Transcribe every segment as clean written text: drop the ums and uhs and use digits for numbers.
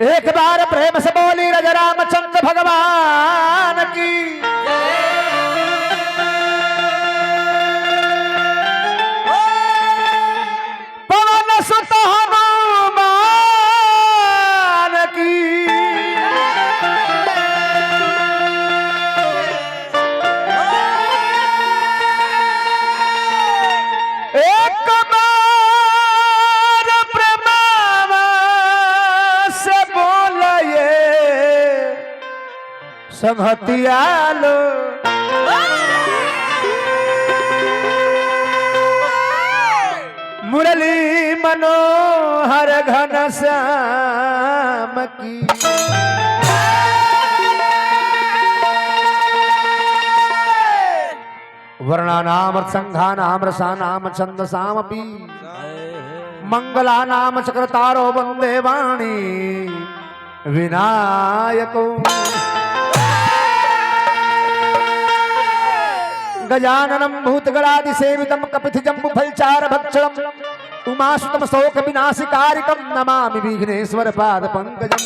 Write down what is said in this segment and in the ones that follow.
एक बार प्रेम से बोली राजा रामचंद्र भगवान की। पवन सुत हनुमान की। एक बार प्रेम से बोलिए संहतियालो। मुरली मनोहर घन श्याम की। वर्णानाम संघानाम रसानाम छंदसामपि मंगलानाम चक्रतारो वंदे वाणी विनायको। गजाननं भूतगणादि सेवितं कपितजम्बु फलचार भक्षणं उमासुतं शोक विनाशकारिकं नमामि विघ्नेश्वर पाद पंकजं।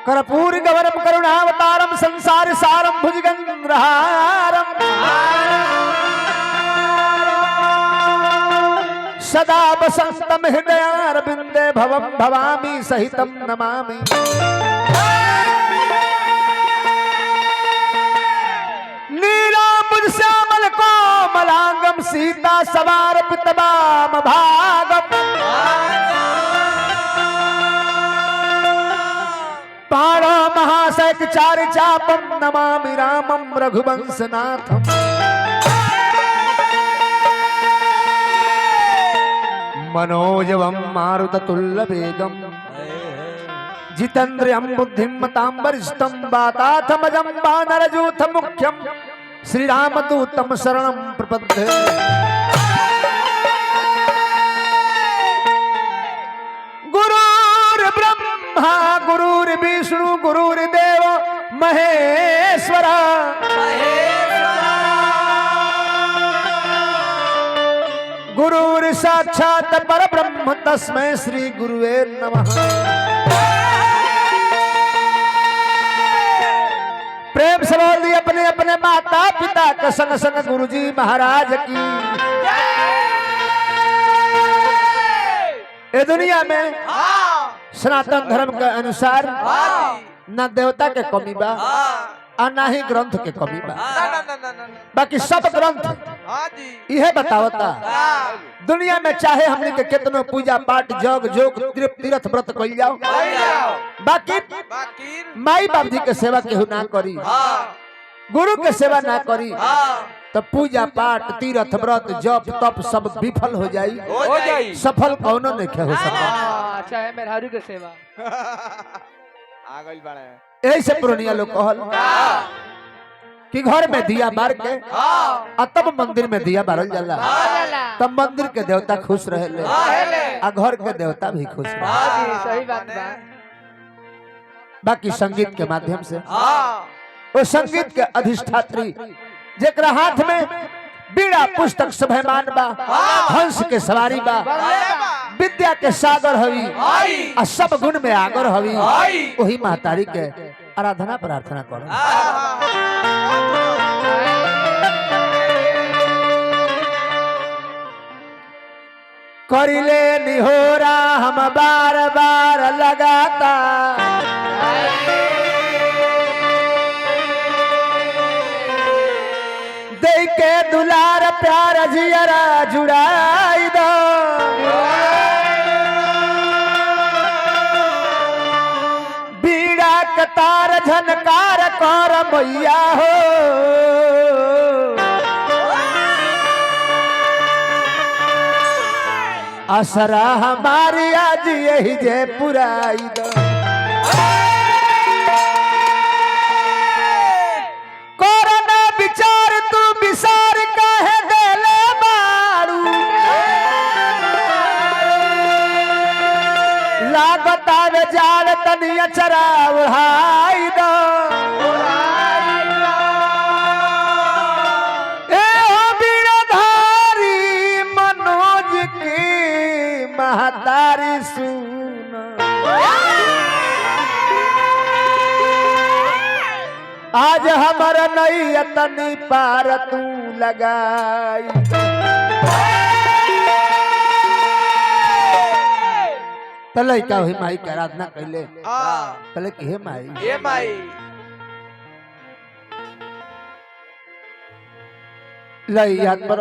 कर्पूर गौरम करुणावतारम संसार सारम भुजगंधहारम सदा वसंतम हृदयारविंदे भवम भवामी सहितम नमामि। नीलांबुज श्यामल कोमलांगम सीता सवार पितवाम भागम। पाणो महाशय चार चापम नमामि रामम रघुवंशनाथम। मनोजवम मारुततुल्यवेगम जितेन्द्रियं बुद्धिमतां वरिष्ठं वातात्मजं वानरयूथ मुख्यं श्रीरामदूतं शरणं प्रपद्ये। गुरुर्ब्रह्मा गुरुर्विष्णु गुरुर्देव महेश्वर। गुरुर् साक्षात् परब्रह्म तस्मै श्री गुरुवे नमः। प्रेम से बोल दी अपने अपने माता पिता के संग संग गुरुजी महाराज की। ये दुनिया में सनातन धर्म के अनुसार न देवता के कमी बा और न ही ग्रंथ के कमी बा। बाकी सब ग्रंथ यह बतावता दुनिया में चाहे हमने के कितनो पूजा पाठ जग जोग तीर्थ व्रत कइल जाओ, बाकी माई बाप जी के सेवा केहू ना करी, गुरु के सेवा ना करी तो पूजा पाठ तीर्थ व्रत जप तप सब विफल हो जाई। सफल कौनो नहीं हो सकता। चाहे मेहरारू के सेवा ऐसे पुरानिया लोग कहल कि घर में दिया बार के तब मंदिर में दिया बारल जाला, तब मंदिर के देवता खुश रहे आ घर के देवता भी खुश रहे। सही बात बा। बाकी संगीत के माध्यम से वो संगीत के अधिष्ठात्री जेकरा हाथ में बीड़ा पुस्तक सभयमान बा, हंस के सवारी बा, विद्या के सागर हवी आ सब गुण में आगर हवी, वही महतारी के आराधना प्रार्थना करो। करिले निहोरा हम बार बार लगाता, दे के दुलार प्यार जियरा जुड़ाई दो। बीड़ा कतार झनकार कर मैया हो, असरा हमारी आज यही जे पुराई दो। कोरोना विचार तू विसार काहे देले बारू, लागत आवे जाल तनिया चरा उड़ाई दो। महतारी सुन आज हमारा नैया तनी पार तू लगाई तले का हुई माई के आराधना कैले तले की हे माई लई याद पर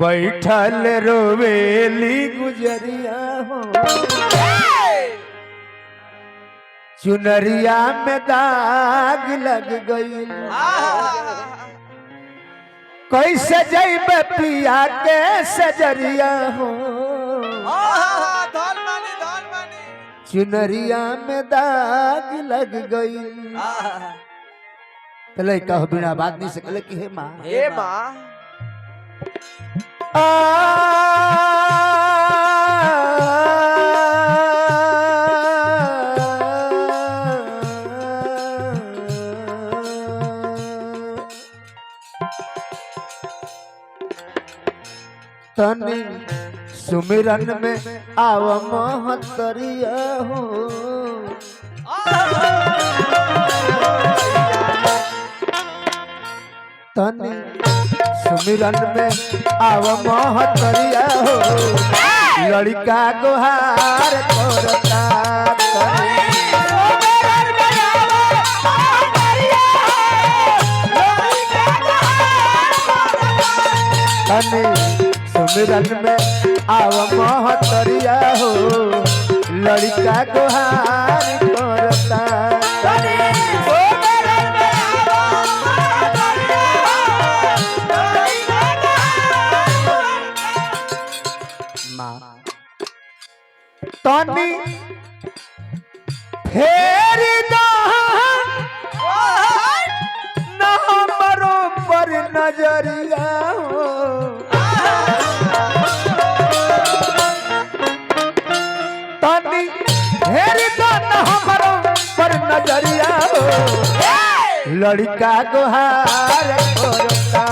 बैठल रोवेली गुजरिया हो चुनरिया में दाग लग गई कैसे जैब पिया के सजरिया हो चुनरिया में दाग लग गई तले कहो बिना बात नहीं सकले कि हे माँ तनी सुमिरन में आव महतरिया हो तनी सुमिरन में आव महतरिया हो लड़का गुहार करता तनी सुमिरन में आव महतरिया हो लड़का गुहार करता तनी फेरी न हमरो पर नजरिया हो तनी फेरी न हमरो पर नजरिया हो लड़का गुहार करता